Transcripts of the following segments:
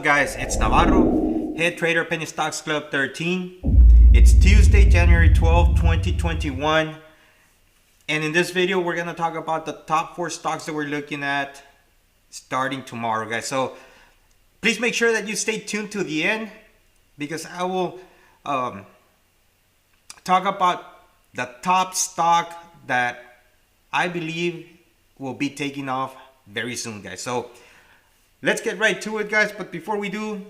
guys? It's Navarro, head trader, Penny Stocks Club 13. It's Tuesday, January 12, 2021. And in this video, we're going to talk about the top 4 stocks that we're looking at starting tomorrow, guys. So please make sure that you stay tuned to the end, because I will talk about the top stock that I believe will be taking off very soon, guys. So let's get right to it, guys. But before we do,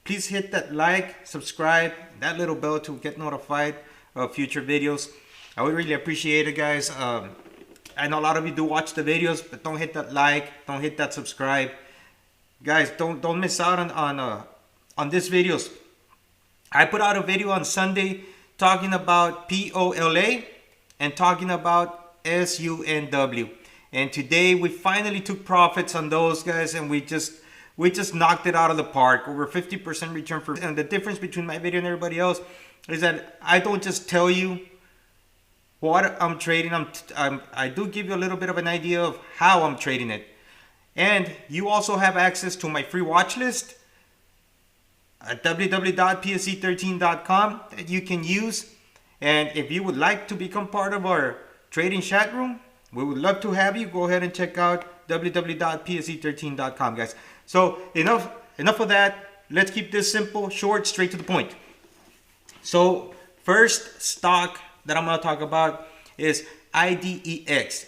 please hit that like, subscribe, that little bell to get notified of future videos. I would really appreciate it, guys. I know a lot of you do watch the videos, but don't hit that like, don't hit that subscribe, guys. Don't miss out on these videos. I put out a video on Sunday talking about POLA and talking about SUNW. And today we finally took profits on those, guys, and we just knocked it out of the park. Over 50% return for. And the difference between my video and everybody else is that I don't just tell you what I'm trading. I do give you a little bit of an idea of how I'm trading it. And you also have access to my free watch list at www.psc13.com that you can use. And if you would like to become part of our trading chat room, we would love to have you. Go ahead and check out www.psc13.com, guys. So enough of that. Let's keep this simple, short, straight to the point. So first stock that I'm going to talk about is IDEX.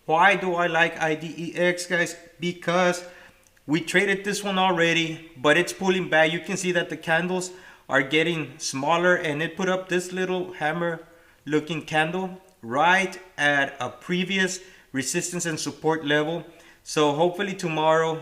Why do I like IDEX, guys? Because we traded this one already, but it's pulling back. You can see that the candles are getting smaller, and it put up this little hammer looking candle right at a previous resistance and support level. So hopefully tomorrow,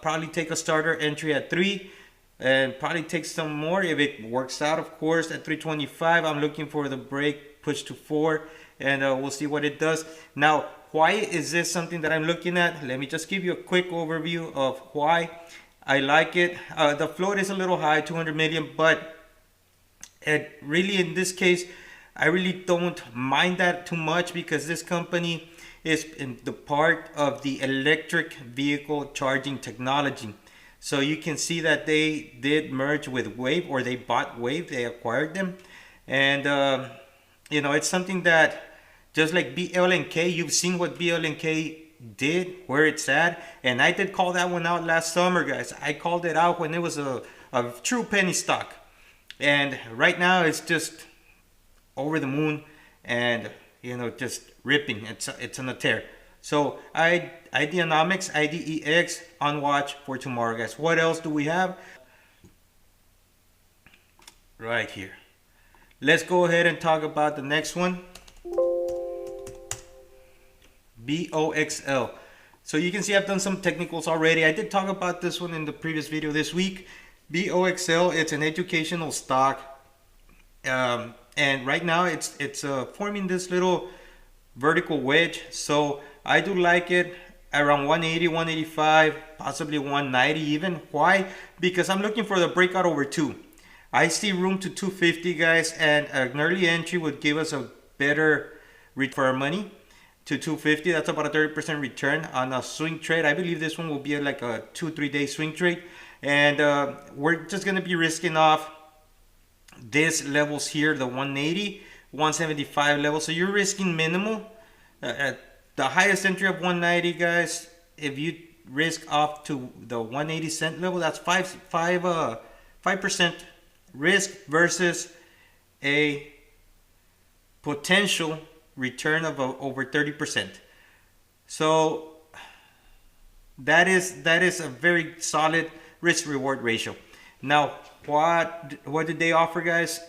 probably take a starter entry at 3 and probably take some more if it works out, of course, at 325. I'm looking for the break, push to 4, and we'll see what it does. Now, why is this something that I'm looking at? Let me just give you a quick overview of why I like it. The float is a little high, 200 million, but it really, in this case, I really don't mind that too much, because this company is in the part of the electric vehicle charging technology. So you can see that they did merge with Wave, or they bought Wave, they acquired them. And, you know, it's something that, just like BLNK, you've seen what BLNK did, where it's at. And I did call that one out last summer, guys. I called it out when it was a true penny stock. And right now it's just over the moon, and you know, just ripping. It's on a tear. So IDEX on watch for tomorrow, guys. What else do we have? Right here. Let's go ahead and talk about the next one. BOXL. So you can see I've done some technicals already. I did talk about this one in the previous video this week. BOXL, it's an educational stock. And right now it's forming this little vertical wedge. So I do like it around 180, 185, possibly 190 even. Why? Because I'm looking for the breakout over 2. I see room to 250, guys, and an early entry would give us a better return for our money to 250. That's about a 30% return on a swing trade. I believe this one will be like a 2-3 day swing trade. And we're just going to be risking off these levels here, the 180, 175 level. So you're risking minimal. At the highest entry of 190, guys, if you risk off to the 180 cent level, that's 5% risk versus a potential return of over 30%. So that is a very solid risk reward ratio. Now, what did they offer, guys?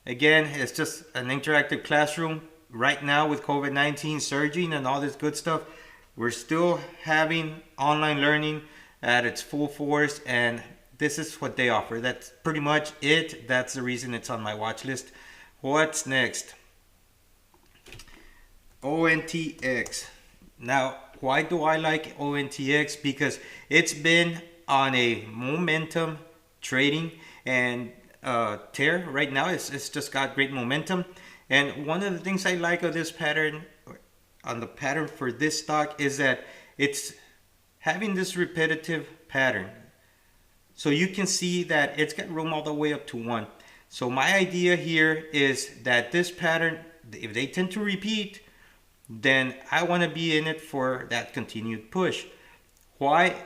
Again, it's just an interactive classroom. Right now with COVID-19 surging and all this good stuff, we're still having online learning at its full force, and this is what they offer. That's pretty much it. That's the reason it's on my watch list. What's next? ONTX. Now, why do I like ONTX? Because it's been on a momentum trading and tear right now. It's just got great momentum. And one of the things I like of this pattern, on the pattern for this stock, is that it's having this repetitive pattern. So you can see that it's got room all the way up to 1. So my idea here is that this pattern, if they tend to repeat, then I want to be in it for that continued push. Why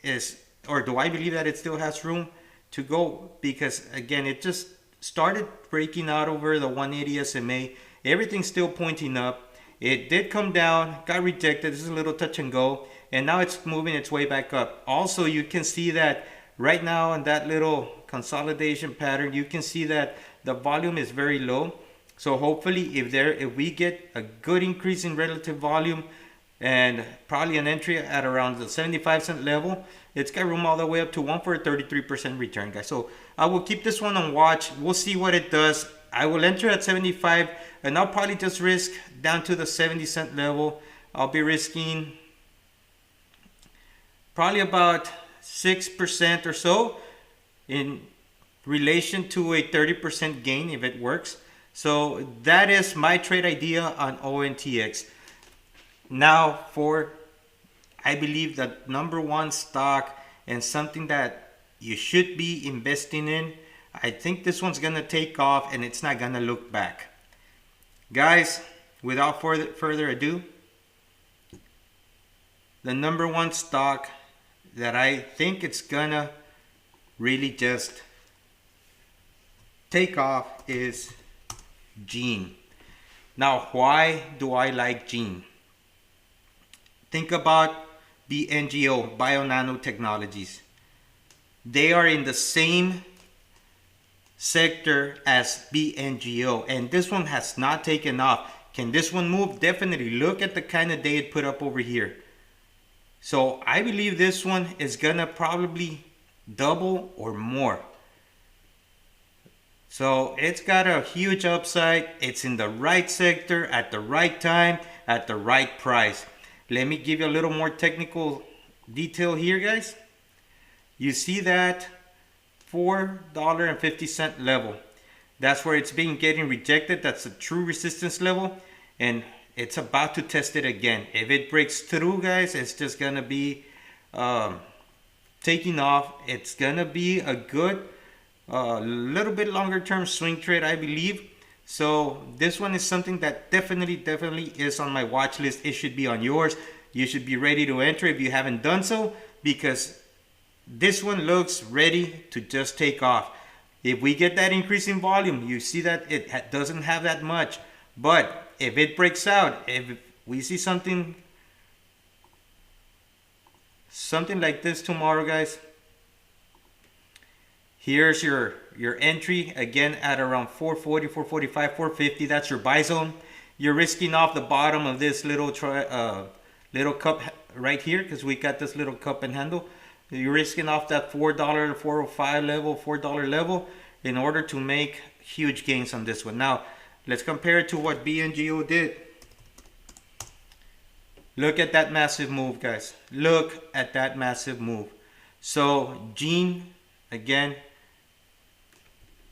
is, or do I believe that it still has room to go? Because again, it just started breaking out over the 180 SMA. Everything's still pointing up. It did come down, got rejected. This is a little touch and go, and now it's moving its way back up. Also, you can see that right now in that little consolidation pattern, you can see that the volume is very low. So hopefully if we get a good increase in relative volume and probably an entry at around the 75 cent level, it's got room all the way up to 1 for a 33% return, guys. So I will keep this one on watch. We'll see what it does. I will enter at 75 and I'll probably just risk down to the 70 cent level. I'll be risking probably about 6% or so in relation to a 30% gain if it works. So that is my trade idea on ONTX. Now for, I believe, the #1 stock and something that you should be investing in. I think this one's gonna take off and it's not gonna look back. Guys, without further ado, the #1 stock that I think it's gonna really just take off is Gene. Now, why do I like Gene? Think about BNGO, Bio Nanotechnologies. They are in the same sector as BNGO, and this one has not taken off. Can this one move? Definitely. Look at the kind of day it put up over here. So I believe this one is gonna probably double or more. So it's got a huge upside. It's in the right sector at the right time at the right price. Let me give you a little more technical detail here, guys. You see that $4.50 level. That's where it's been getting rejected. That's a true resistance level, and it's about to test it again. If it breaks through, guys, it's just gonna be taking off. It's gonna be a good little bit longer term swing trade, I believe. So this one is something that definitely is on my watch list. It should be on yours. You should be ready to enter if you haven't done so, because this one looks ready to just take off. If we get that increase in volume, you see that it doesn't have that much. But if it breaks out, if we see something like this tomorrow, guys, here's your entry again at around 440, 445, 450. That's your buy zone. You're risking off the bottom of this little cup right here, because we got this little cup and handle. You're risking off that $4, $4.05 level, $4 level in order to make huge gains on this one. Now, let's compare it to what BNGO did. Look at that massive move, guys. Look at that massive move. So, Gene, again,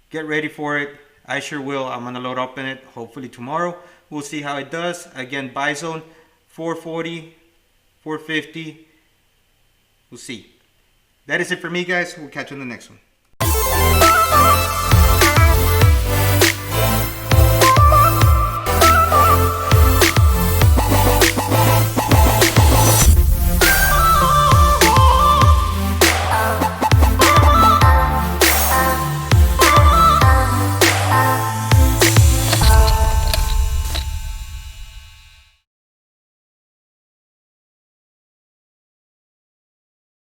get ready for it. I sure will. I'm going to load up in it hopefully tomorrow. We'll see how it does. Again, buy zone 440, 450. We'll see. That is it for me, guys. We'll catch you in the next one.